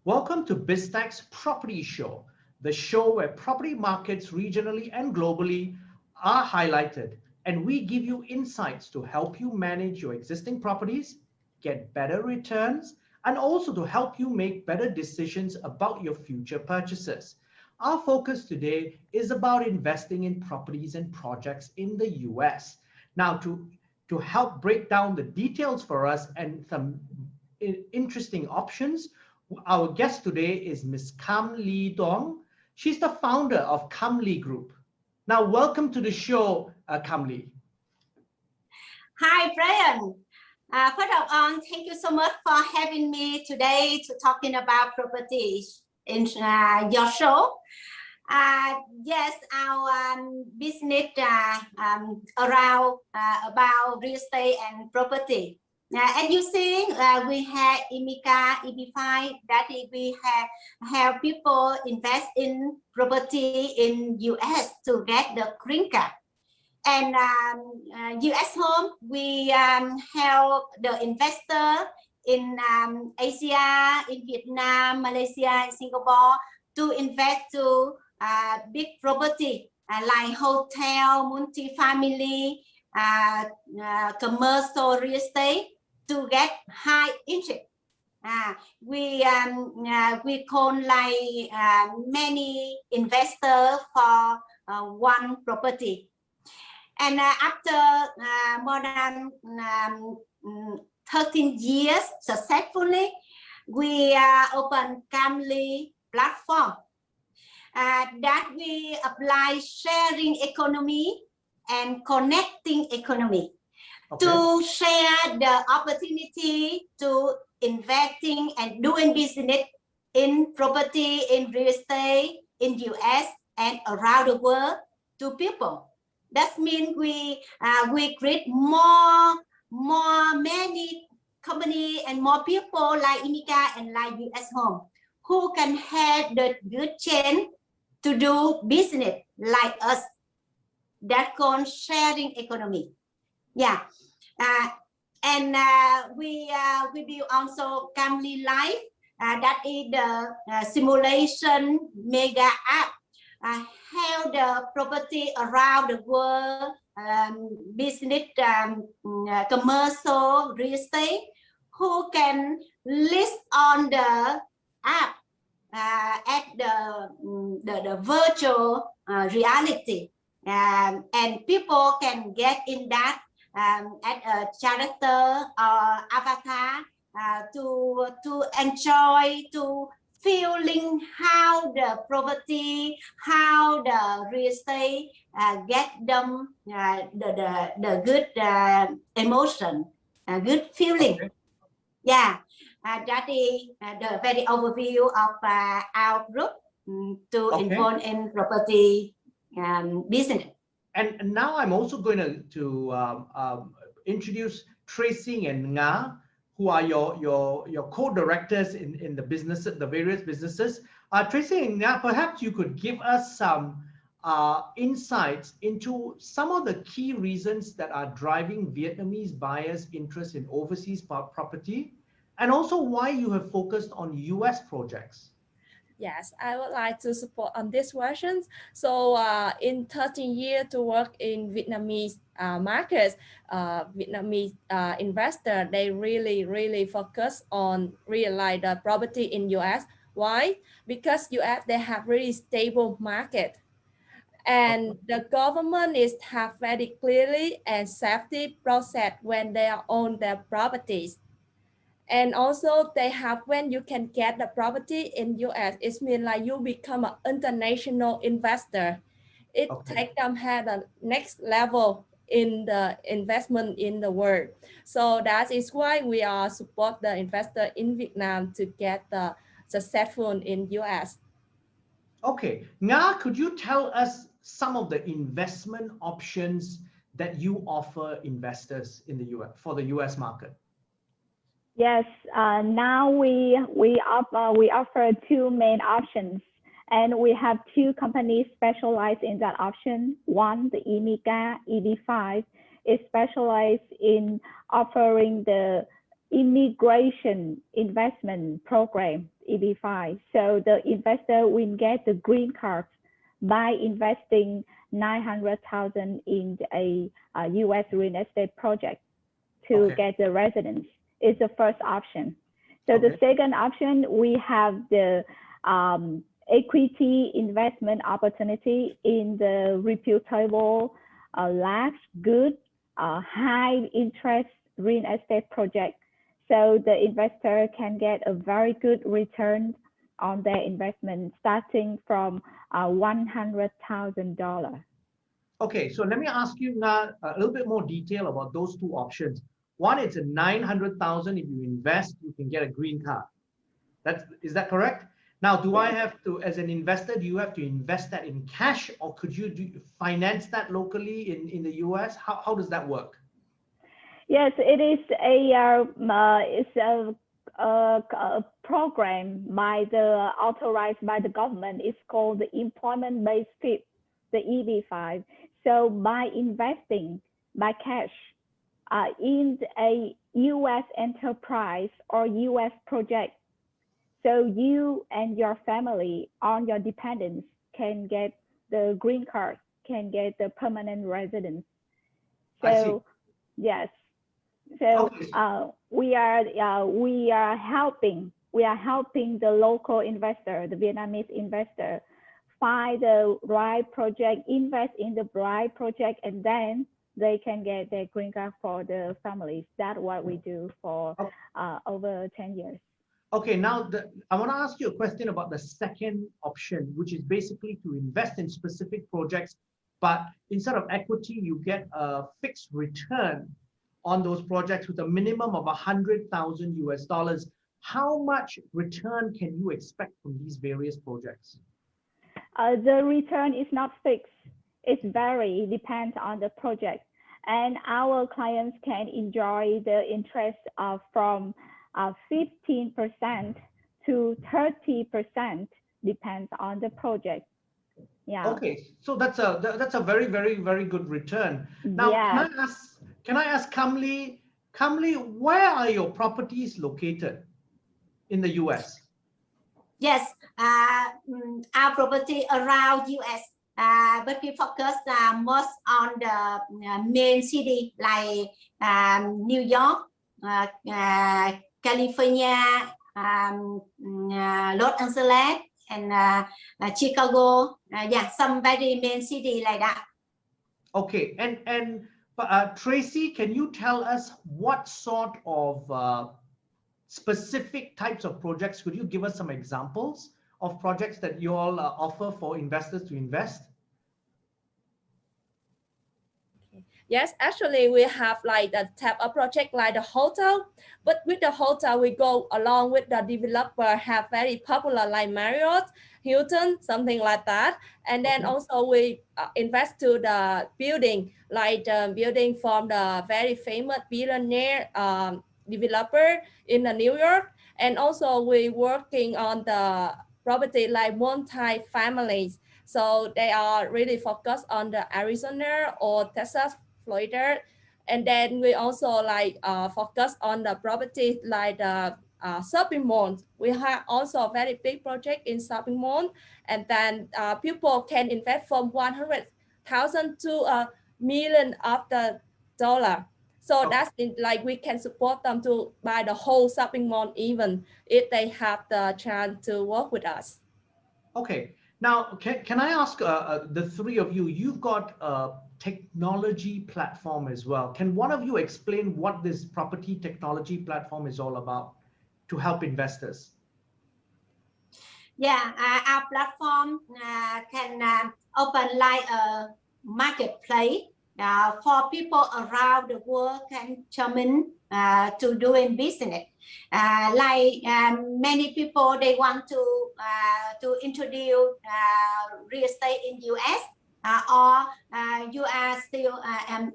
Welcome to BizTech's Property Show, the show where property markets regionally and globally are highlighted, and we give you insights to help you manage your existing properties, get better returns, and also to help you make better decisions about your future purchases. Our focus today is about investing in properties and projects in the US. Now, to help break down the details for us and some interesting options, our guest today is Ms. Ly Duong. She's the founder of CamlyLife Group. Now, welcome to the show, CamlyLife. Hi, Brian. First of all, thank you so much for having me today to talking about properties in your show. Yes, our business around about real estate and property. As you see, we have IMICA, EB5, that we have help people invest in property in US to get the green card. And US home, we help the investor in Asia, in Vietnam, Malaysia, and Singapore to invest to big property like hotel, multi-family, commercial real estate to get high interest. We call like many investors for one property. And after more than 13 years successfully, we open CamlyLife platform that we apply sharing economy and connecting economy to share the opportunity to investing and doing business in property, in real estate, in US and around the world to people. That means we create many company and more people like IMICA and like US Home who can have the good chance to do business like us. That called sharing economy. Yeah, and we build also CamlyLife. That is the simulation mega app. How the property around the world, business, commercial, real estate, who can list on the app at the virtual reality, and people can get in that at a character or avatar to enjoy, to feeling how the property, how the real estate get them the good emotion, good feeling. Yeah, that is the very overview of our group to involve in property business. And now I'm also going to introduce Tracy and Nga, who are your co-directors in the business, the various businesses. Tracy and Nga, perhaps you could give us some insights into some of the key reasons that are driving Vietnamese buyers' interest in overseas property, and also why you have focused on US projects. Yes, I would like to support on these questions. So in 13 years to work in Vietnamese markets, Vietnamese investor, they really focus on realize the property in US. Why? Because US, they have really stable market. And the government is have very clearly and safety process when they own their properties. And also they have, when you can get the property in US, it means like you become an international investor. It takes them at the next level in the investment in the world. So that is why we are support the investor in Vietnam to get the successful in US. Okay, Nga, could you tell us some of the investment options that you offer investors in the US for the US market? Yes, now we offer two main options, and we have two companies specialized in that option. One, the IMICA EB5, is specialized in offering the Immigration Investment Program, EB-5. So the investor will get the green card by investing $900,000 in a U.S. real estate project to get the residence. Is the first option. So the second option, we have the equity investment opportunity in the reputable, large, good, high interest real estate project. So the investor can get a very good return on their investment starting from $100,000. Okay, so let me ask you now a little bit more detail about those two options. One, it's a $900,000. If you invest, you can get a green card. Is that correct? Now, do I have to, as an investor, do you have to invest that in cash, or could you finance that locally in the US? How does that work? Yes, it is a program authorized by the government. It's called the employment-based PIP, the EB-5. So by investing by cash in a U.S. enterprise or U.S. project, so you and your family on your dependents can get the green card, can get the permanent residence. So yes. So we are helping the local investor, the Vietnamese investor, find the right project, invest in the right project, and then they can get their green card for the families. That's what we do for over 10 years. Okay, now I want to ask you a question about the second option, which is basically to invest in specific projects, but instead of equity, you get a fixed return on those projects with a minimum of $100,000 US. How much return can you expect from these various projects? The return is not fixed. It varies, depends on the project. And our clients can enjoy the interest from 15% to 30%, depends on the project. Yeah. Okay, so that's a very, very, very good return. Now, can I ask Kamly, where are your properties located in the US? Yes, our property around US, but we focus most on the main city like New York, California, Los Angeles, and Chicago. Yeah, some very main city like that. Okay, and Tracy, can you tell us what sort of specific types of projects? Could you give us some examples of projects that you all offer for investors to invest? Yes, actually, we have like the type of project like the hotel, but with the hotel, we go along with the developer, have very popular like Marriott, Hilton, something like that. And then also we invest to the building, like the building from the very famous billionaire developer in New York. And also we working on the property like multi-families. So they are really focused on the Arizona or Texas, Florida. And then we also like focus on the property like the shopping malls. We have also a very big project in shopping mall, and then people can invest from 100,000 to $1 million of the dollar. So that's like we can support them to buy the whole shopping mall even if they have the chance to work with us. Okay, now can I ask the three of you? You've got a technology platform as well. Can one of you explain what this property technology platform is all about to help investors? Yeah, our platform can open like a marketplace for people around the world can come in to doing business. Like many people, they want to introduce real estate in US, or you are still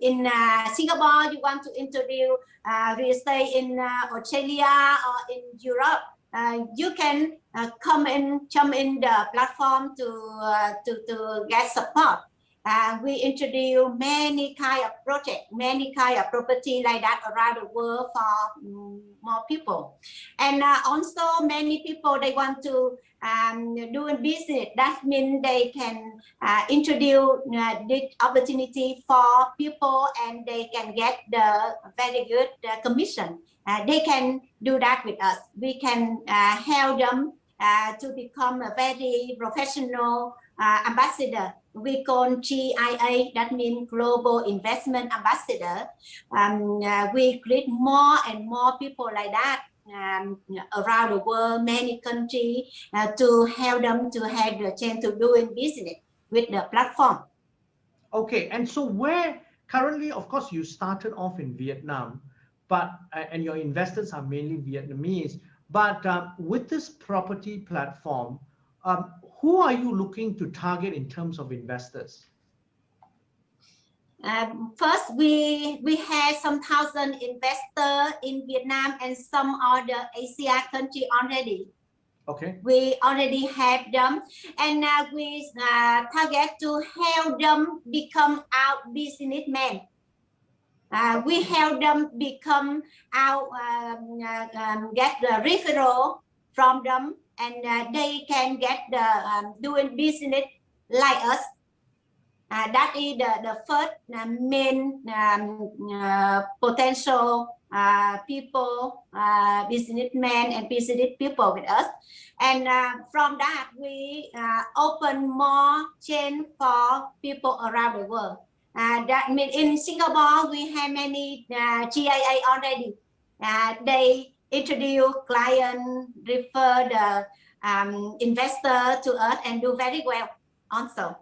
in Singapore, you want to introduce real estate in Australia or in Europe. You can jump in the platform to get support. we introduce many kind of project, many kind of property like that around the world for more people. And also many people, they want to do a business. That means they can introduce this opportunity for people, and they can get the very good commission. They can do that with us. We can help them to become a very professional ambassador. We call GIA, that means Global Investment Ambassador. We create more and more people like that around the world, many countries, to help them to have the chance to doing business with the platform. Okay, and so where currently, of course, you started off in Vietnam, but and your investors are mainly Vietnamese. But with this property platform, who are you looking to target in terms of investors? First, we have some thousand investors in Vietnam and some other Asia country already. Okay. We already have them, and we target to help them become our businessmen. We help them become our get the referral from them, and they can get the doing business like us. That is the first main potential people, businessmen and business people with us. And from that, we open more chain for people around the world. That means in Singapore, we have many GIA already. They introduce client, refer the investor to us, and do very well also.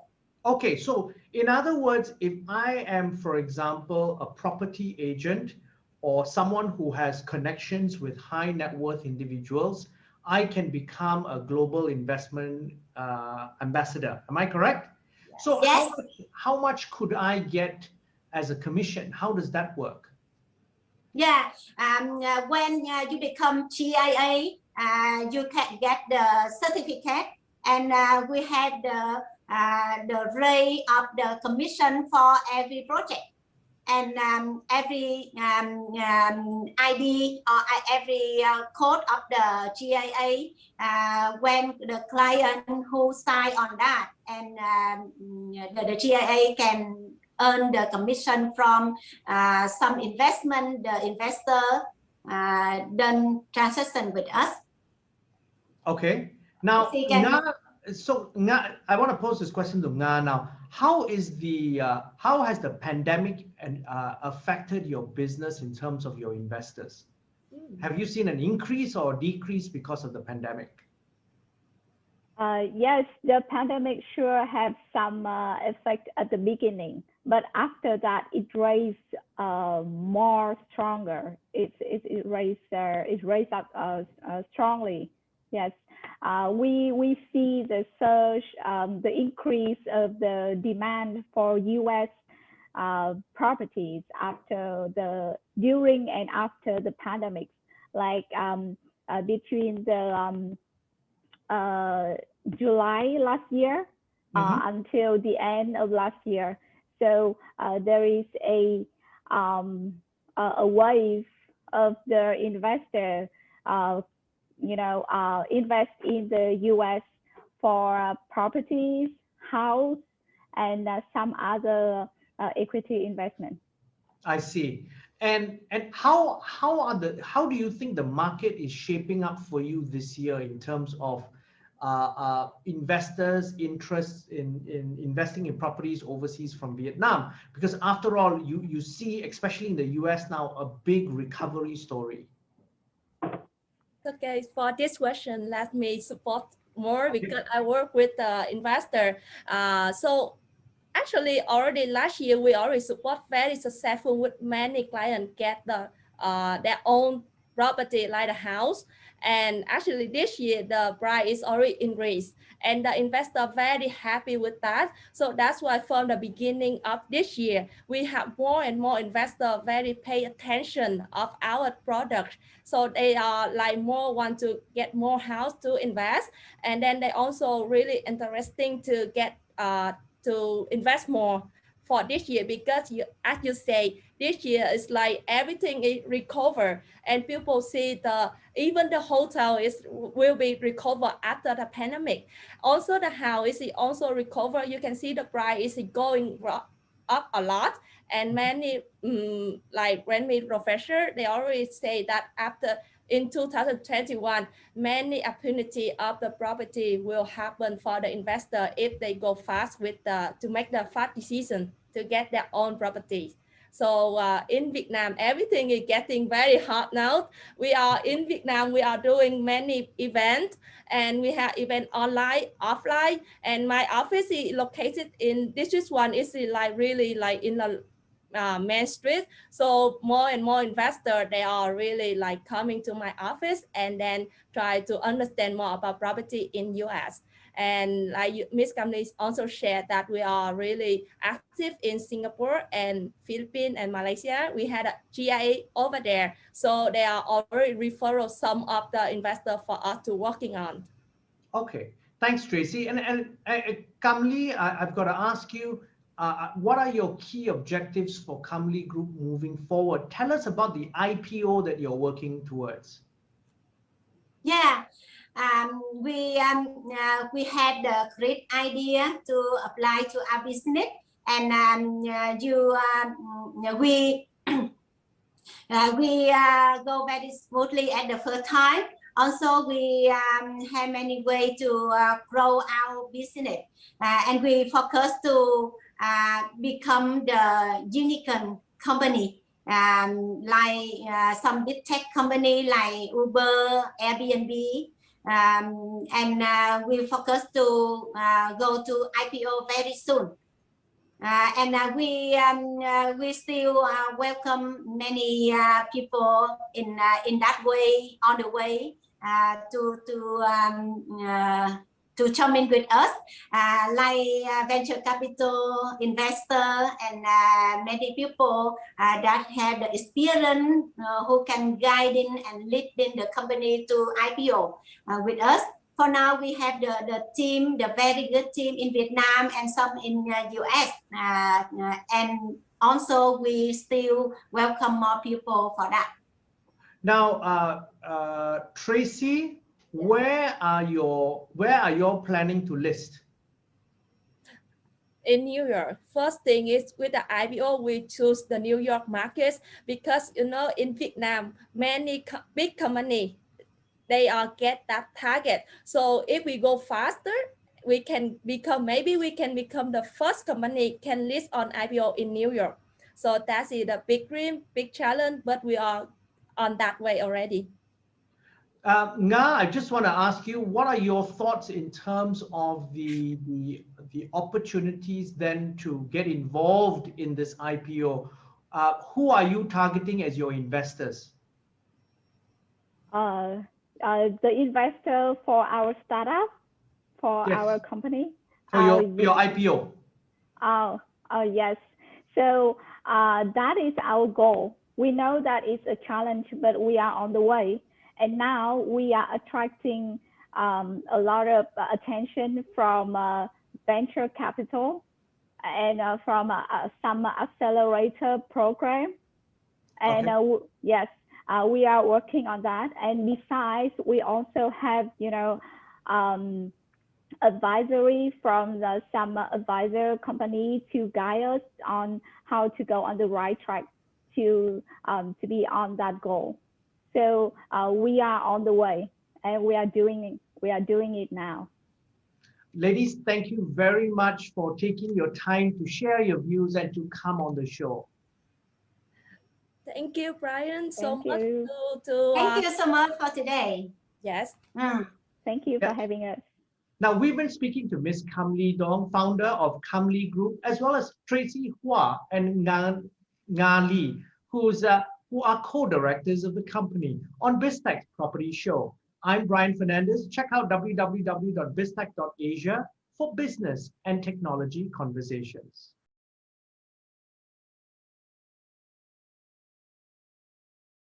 Okay, so in other words, if I am, for example, a property agent or someone who has connections with high net worth individuals, I can become a global investment ambassador. Am I correct? Yes. So yes. How much could I get as a commission? How does that work? Yeah, when you become GIA, you can get the certificate, and we have the rate of the commission for every project, and every ID or every code of the GIA, when the client who sign on that, and the GIA can earn the commission from some investment, the investor done transaction with us. Okay, now I want to pose this question to Nga now. How has the pandemic affected your business in terms of your investors? Have you seen an increase or decrease because of the pandemic? Yes, the pandemic sure had some effect at the beginning, but after that it raised more stronger. It raised up strongly. Yes. We see the surge, the increase of the demand for U.S. Properties during and after the pandemic, like between the July last year until the end of last year. So there is a wave of the investor invest in the U.S. for properties, house, and some other equity investment. I see. And how do you think the market is shaping up for you this year in terms of investors' interest in investing in properties overseas from Vietnam? Because after all, you see, especially in the US now, a big recovery story. Okay, for this question, let me support more because I work with the investor. So actually, already last year, we already support very successful with many clients get their own property like a house. And actually this year, the price is already increased and the investor very happy with that. So that's why from the beginning of this year, we have more and more investors very pay attention of our product. So they are like more want to get more house to invest. And then they also really interesting to get to invest more for this year, because as you say, this year is like everything is recover, and people see even the hotel will be recover after the pandemic. Also the house is also recover. You can see the price is going up a lot, and many like rent professor, they already say that after in 2021, many opportunity of the property will happen for the investor if they go fast with to make the fast decision to get their own properties. So in Vietnam, everything is getting very hot now. We are in Vietnam, we are doing many events, and we have event online, offline, and my office is located in District 1. Is like really like in the Main Street. So more and more investors, they are really like coming to my office and then try to understand more about property in US. And like Ms. Camly also shared that we are really active in Singapore and Philippines and Malaysia. We had a GIA over there. So they are already referral some of the investors for us to working on. Okay, thanks, Tracy. And Camly, I've got to ask you, what are your key objectives for Camly Group moving forward? Tell us about the IPO that you're working towards. Yeah, we had a great idea to apply to our business, and we go very smoothly at the first time. Also, we have many ways to grow our business, and we focus to become the unicorn company, like some big tech company like Uber, Airbnb, and we focus to go to IPO very soon. And we still welcome many people in that way, on the way to chime in with us, like venture capital investor and many people that have the experience who can guide in and lead in the company to IPO with us. For now, we have the team, the very good team in Vietnam and some in US. And also we still welcome more people for that. Now, Tracy, where are you planning to list? In New York. First thing is with the IPO, we choose the New York markets because, you know, in Vietnam, many big companies, they are get that target. So if we go faster, we can become, maybe we can become the first company can list on IPO in New York. So that's the big dream, big challenge, but we are on that way already. Nga, I just want to ask you, what are your thoughts in terms of the opportunities then to get involved in this IPO? Who are you targeting as your investors? The investor for our startup, for Yes. our company. For your IPO. Oh, yes. So that is our goal. We know that it's a challenge, but we are on the way. And now we are attracting a lot of attention from venture capital and from some accelerator program. And okay. Yes, we are working on that. And besides, we also have, you know, advisory from some advisor company to guide us on how to go on the right track to be on that goal. So we are on the way, and we are doing it. We are doing it now. Ladies, thank you very much for taking your time to share your views and to come on the show. Thank you, Brian, so much. Thank you so much for today. Yes. Thank you for having us. Now, we've been speaking to Ms. Ly Duong, founder of Camly Group, as well as Tracy Hua and Nga Ly, who are co-directors of the company on BizTech Property Show. I'm Brian Fernandez. Check out www.biztech.asia for business and technology conversations.